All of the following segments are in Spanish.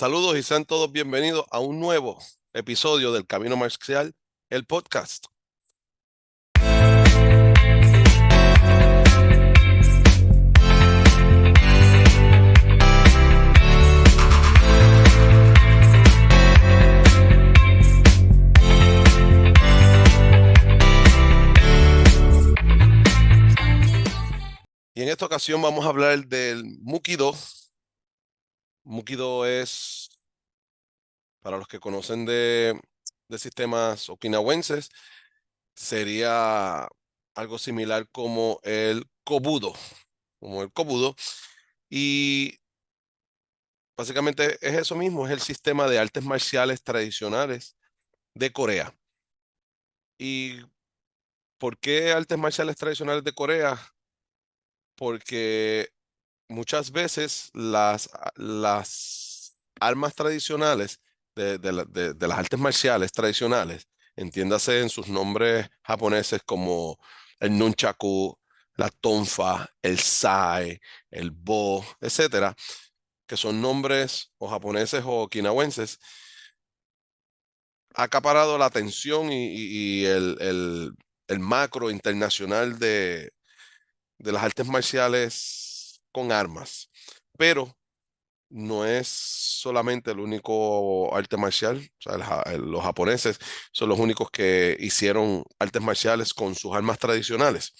Saludos y sean todos bienvenidos a un nuevo episodio del Camino Marcial, el podcast. Y en esta ocasión vamos a hablar del Mukido. Mukido es, para los que conocen de sistemas okinawenses, sería algo similar como el Kobudo. Y básicamente es eso mismo, es el sistema de artes marciales tradicionales de Corea. ¿Y por qué artes marciales tradicionales de Corea? Porque muchas veces las armas tradicionales de las artes marciales tradicionales, entiéndase en sus nombres japoneses como el nunchaku, la tonfa, el sai, el bo, etcétera, que son nombres o japoneses o okinawenses, ha acaparado la atención y el macro internacional de las artes marciales con armas. Pero no es solamente el único arte marcial. O sea, los japoneses son los únicos que hicieron artes marciales con sus armas tradicionales.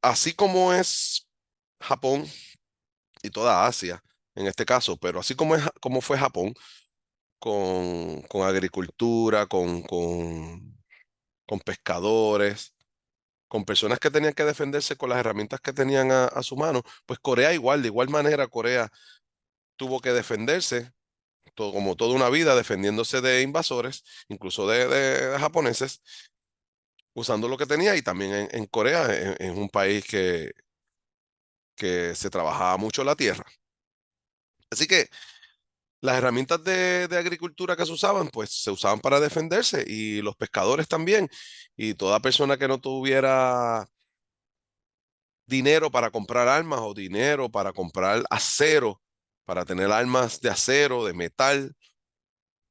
Así como es Japón y toda Asia en este caso, pero así como fue Japón con agricultura, con pescadores, con personas que tenían que defenderse con las herramientas que tenían a su mano, pues Corea igual, de igual manera Corea tuvo que defenderse como toda una vida defendiéndose de invasores, incluso de japoneses, usando lo que tenía y también en Corea, en un país que se trabajaba mucho la tierra. Así que las herramientas de agricultura que se usaban, pues se usaban para defenderse y los pescadores también. Y toda persona que no tuviera dinero para comprar armas o dinero para comprar acero, para tener armas de acero, de metal,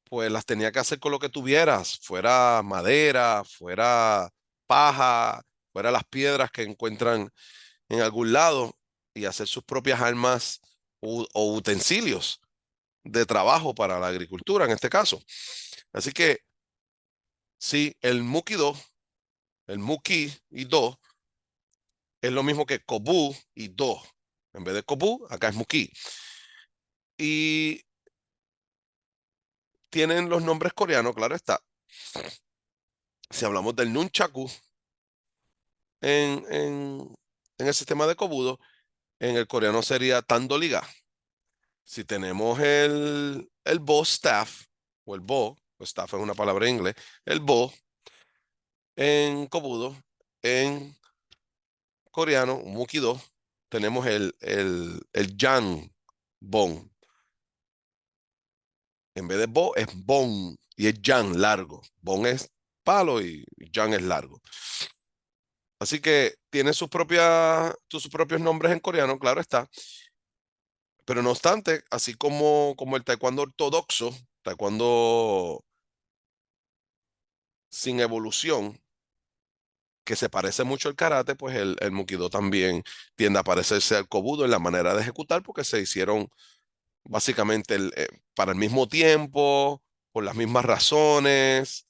pues las tenía que hacer con lo que tuvieras, fuera madera, fuera paja, fuera las piedras que encuentran en algún lado y hacer sus propias armas o utensilios de trabajo para la agricultura en este caso. Así que sí, el Muki y Do es lo mismo que Kobu y Do. En vez de Kobu, acá es Muki. Y tienen los nombres coreanos, claro está. Si hablamos del Nunchaku en, en, en el sistema de Kobudo, en el coreano sería Tandoliga. Si tenemos el Bo staff, o el Bo, o staff es una palabra en inglés, el Bo en Kobudo, en coreano, Mukido, tenemos el Jan Bon. En vez de Bo es Bon y es Jan largo. Bon es palo y Jan es largo. Así que tiene sus propios nombres en coreano, claro está. Pero no obstante, así como el taekwondo ortodoxo, taekwondo sin evolución, que se parece mucho al karate, pues el Mukido también tiende a parecerse al Kobudo en la manera de ejecutar, porque se hicieron básicamente para el mismo tiempo, por las mismas razones,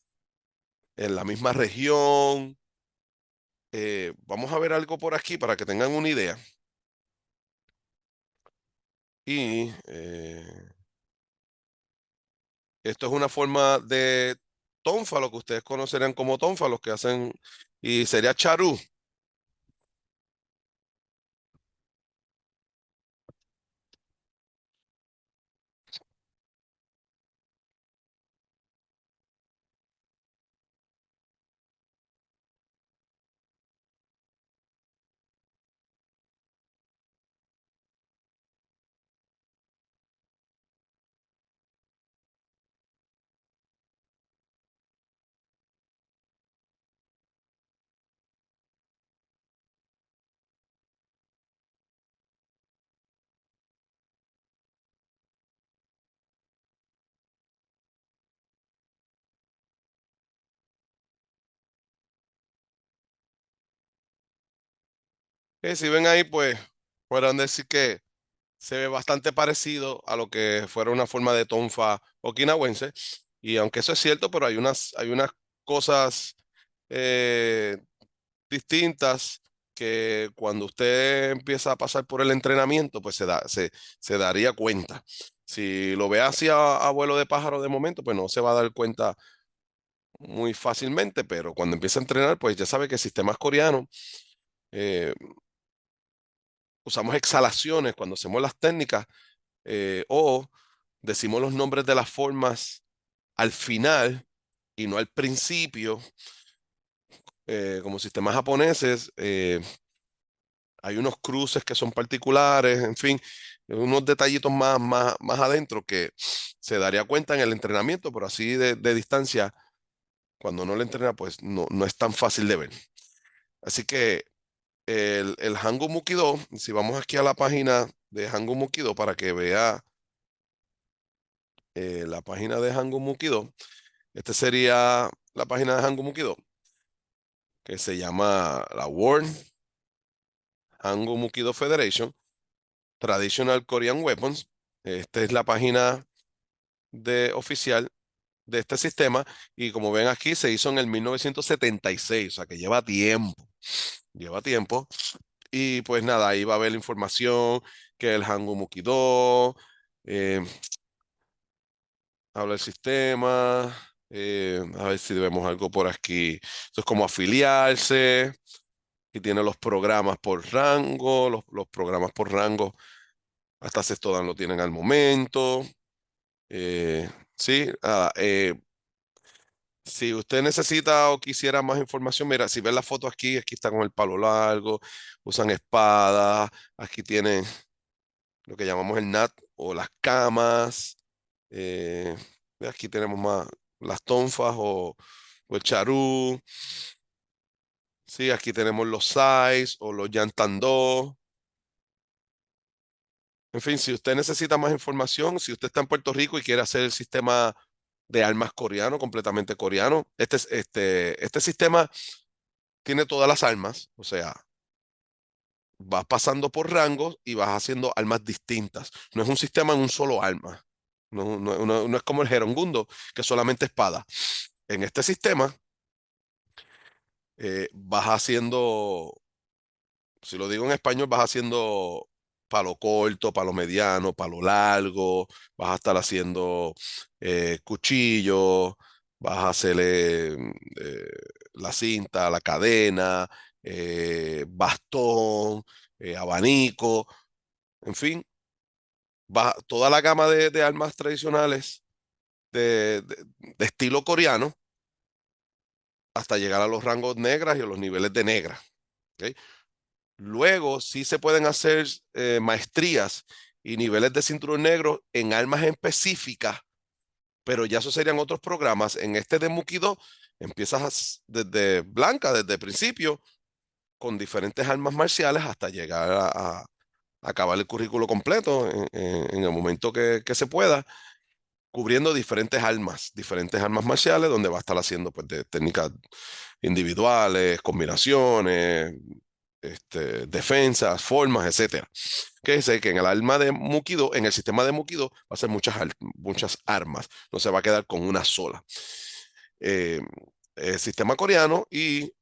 en la misma región. Vamos a ver algo por aquí para que tengan una idea. Y esto es una forma de tonfa, lo que ustedes conocerían como tonfa, los que hacen, y sería charú. Si ven ahí, pues podrán decir que se ve bastante parecido a lo que fuera una forma de tonfa okinawense. Y aunque eso es cierto, pero hay unas cosas eh, distintas que cuando usted empieza a pasar por el entrenamiento, pues se daría cuenta. Si lo ve así a vuelo de pájaro de momento, pues no se va a dar cuenta muy fácilmente, pero cuando empieza a entrenar, pues ya sabe que sistemas coreanos, eh, usamos exhalaciones cuando hacemos las técnicas, o decimos los nombres de las formas al final y no al principio, como sistemas japoneses. Hay unos cruces que son particulares, en fin, unos detallitos más adentro que se daría cuenta en el entrenamiento, pero así de distancia, cuando no le entrena, pues no es tan fácil de ver. Así que el Hangu Mukido, si vamos aquí a la página de Hangu Mukido para que vea la página de Hangu Mukido, esta sería la página de Hangu Mukido, que se llama la World Hangu Mukido Federation, Traditional Korean Weapons. Esta es la página oficial de este sistema y como ven aquí se hizo en el 1976, o sea que lleva tiempo. Y pues nada, ahí va a ver la información que el Hangu Mukido, eh, habla del sistema, a ver si vemos algo por aquí. Esto es como afiliarse y tiene los programas por rango, los programas por rango, hasta sexto dan lo tienen al momento. Sí, si usted necesita o quisiera más información, mira, si ven la foto aquí, aquí está con el palo largo, usan espadas, aquí tienen lo que llamamos el NAT o las camas, eh, aquí tenemos más las tonfas o el charú, sí, aquí tenemos los sais o los yantandó. En fin, si usted necesita más información, si usted está en Puerto Rico y quiere hacer el sistema de armas coreano, completamente coreano, este sistema tiene todas las armas, o sea, vas pasando por rangos y vas haciendo armas distintas. No es un sistema en un solo arma. No es como el Gerongundo, que es solamente espada. En este sistema vas haciendo, si lo digo en español, vas haciendo palo corto, palo mediano, palo largo, vas a estar haciendo cuchillo, vas a hacerle la cinta, la cadena, bastón, abanico, en fin, toda la gama de armas tradicionales de estilo coreano hasta llegar a los rangos negras y a los niveles de negra. ¿Ok? Luego sí se pueden hacer maestrías y niveles de cinturón negro en armas específicas, pero ya eso serían otros programas. En este de Mukido empiezas desde blanca, desde el principio, con diferentes armas marciales hasta llegar a acabar el currículo completo en el momento que se pueda, cubriendo diferentes armas marciales, donde va a estar haciendo pues, de técnicas individuales, combinaciones, defensas, formas, etcétera. Que sé que en el arma de Mukido, en el sistema de Mukido, va a ser muchas armas, no se va a quedar con una sola. Eh, el sistema coreano y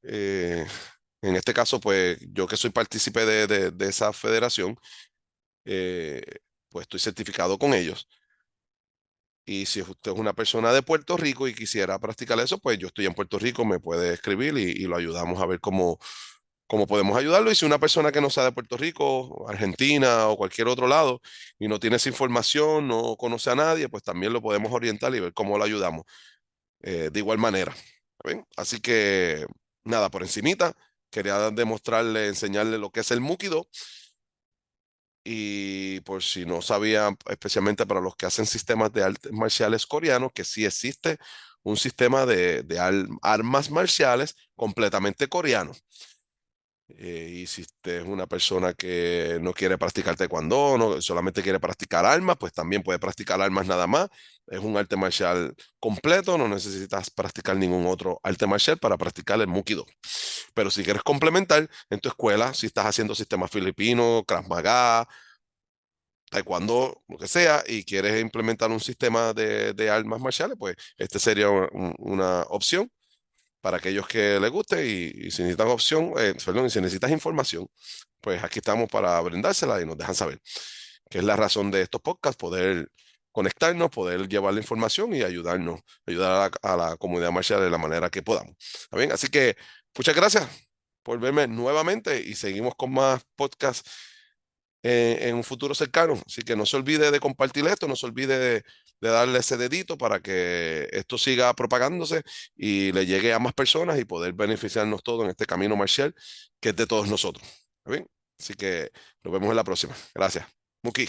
en este caso, pues yo que soy partícipe de esa federación, eh, pues estoy certificado con ellos. Y si usted es una persona de Puerto Rico y quisiera practicar eso, pues yo estoy en Puerto Rico, me puede escribir y lo ayudamos a ver cómo podemos ayudarlo. Y si una persona que no sea de Puerto Rico, Argentina o cualquier otro lado y no tiene esa información, no conoce a nadie, pues también lo podemos orientar y ver cómo lo ayudamos de igual manera. ¿Ven? Así que nada, por encimita, quería demostrarle, enseñarle lo que es el Mukido. Y por si no sabían, especialmente para los que hacen sistemas de artes marciales coreanos, que sí existe un sistema de armas marciales completamente coreano. Y si usted es una persona que no quiere practicar taekwondo, no, solamente quiere practicar armas, pues también puede practicar armas nada más. Es un arte marcial completo, no necesitas practicar ningún otro arte marcial para practicar el Muay. Pero si quieres complementar en tu escuela, si estás haciendo sistema filipino, Krav Maga, taekwondo, lo que sea, y quieres implementar un sistema de armas marciales, pues este sería una opción para aquellos que les guste y si necesitan opción, perdón, y si necesitas información, pues aquí estamos para brindársela y nos dejan saber, que es la razón de estos podcasts, poder conectarnos, poder llevar la información y ayudarnos, ayudar a la comunidad marcial de la manera que podamos. ¿Está bien? Así que muchas gracias por verme nuevamente y seguimos con más podcasts en un futuro cercano. Así que no se olvide de compartir esto, no se olvide de darle ese dedito para que esto siga propagándose y le llegue a más personas y poder beneficiarnos todos en este camino marcial que es de todos nosotros. ¿Está bien? Así que nos vemos en la próxima. Gracias. Muki.